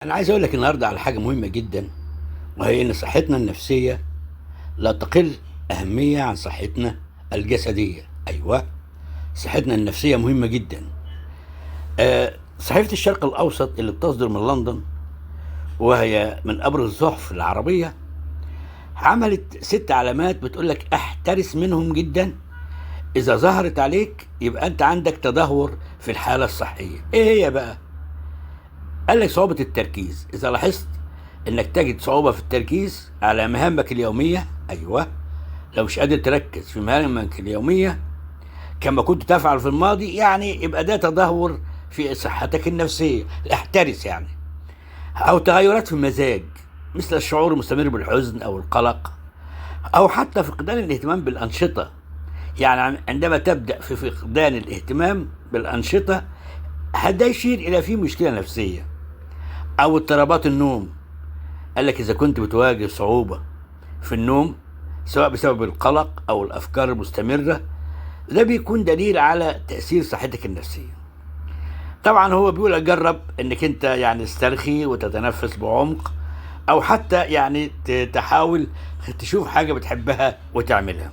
أنا عايز أقول لك النهاردة على حاجة مهمة جدا، وهي إن صحتنا النفسية لا تقل أهمية عن صحتنا الجسدية. أيوة، صحتنا النفسية مهمة جدا. صحيفة الشرق الأوسط اللي بتصدر من لندن، وهي من أبرز الصحف العربية، عملت 6 علامات بتقول لك احترس منهم جدا. إذا ظهرت عليك يبقى أنت عندك تدهور في الحالة الصحية. إيه هي بقى؟ قال لك صعوبة التركيز. إذا لاحظت إنك تجد صعوبة في التركيز على مهامك اليومية، أيوة، لو مش قادر تركز في مهامك اليومية كما كنت تفعل في الماضي، يعني يبقى ده تدهور في صحتك النفسية. احترس يعني. أو تغيرات في المزاج، مثل الشعور المستمر بالحزن أو القلق، أو حتى فقدان الاهتمام بالأنشطة. يعني عندما تبدأ في فقدان الاهتمام بالأنشطة، هذا يشير إلى في مشكلة نفسية. أو اضطرابات النوم، قال لك إذا كنت بتواجه صعوبة في النوم، سواء بسبب القلق أو الأفكار المستمرة، ده بيكون دليل على تأثير صحتك النفسية. طبعا هو بيقول جرب إنك أنت يعني تسترخي وتتنفس بعمق، أو حتى يعني تحاول تشوف حاجة بتحبها وتعملها.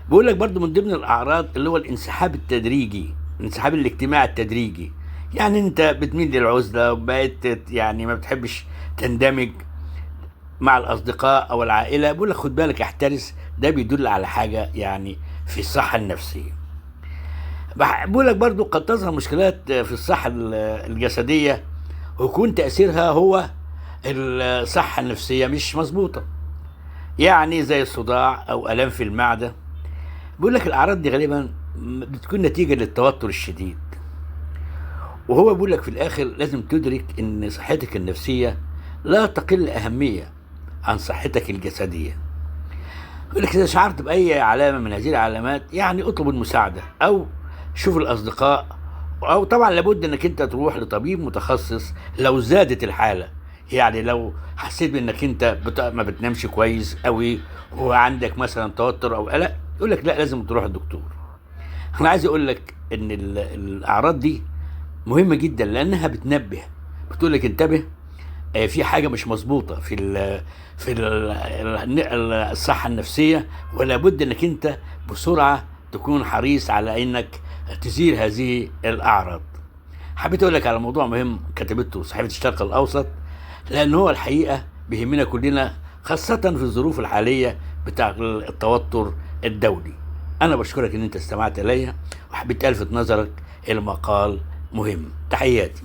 بيقول لك برضو من ضمن الأعراض اللي هو الانسحاب التدريجي، الانسحاب الاجتماعي التدريجي. يعني أنت بتميل للعزلة، وبقيت يعني ما بتحبش تندمج مع الأصدقاء أو العائلة. بقول لك خد بالك، احترس، ده بيدل على حاجة يعني في الصحة النفسية. بقول لك برضو قد تظهر مشكلات في الصحة الجسدية، ويكون تأثيرها هو الصحة النفسية مش مظبوطة، يعني زي الصداع أو آلام في المعدة. بيقول لك الأعراض دي غالبا بتكون نتيجة للتوتر الشديد. وهو بيقول لك في الآخر لازم تدرك إن صحتك النفسية لا تقل أهمية عن صحتك الجسدية. يقول لك إذا شعرت بأي علامة من هذه العلامات، يعني اطلب المساعدة أو شوف الأصدقاء، أو طبعا لابد إنك أنت تروح لطبيب متخصص لو زادت الحالة. يعني لو حسيت بإنك أنت ما بتنامش كويس أوي، وعندك مثلا توتر أو قلق، يقول لك لا، لازم تروح الدكتور. أنا عايز أقول لك إن الأعراض دي مهمة جدا، لأنها بتنبه، بتقول لك انتبه، في حاجة مش مظبوطة في الصحة النفسية، ولا بد انك انت بسرعة تكون حريص على انك تزيل هذه الاعراض. حبيت اقول لك على موضوع مهم كتبته صحيفة الشرق الاوسط، لان هو الحقيقة بيهمنا كلنا، خاصة في الظروف الحالية بتاع التوتر الدولي. انا بشكرك ان انت استمعت الي، وحبيت الفت نظرك الى مقال مهم. تحياتي.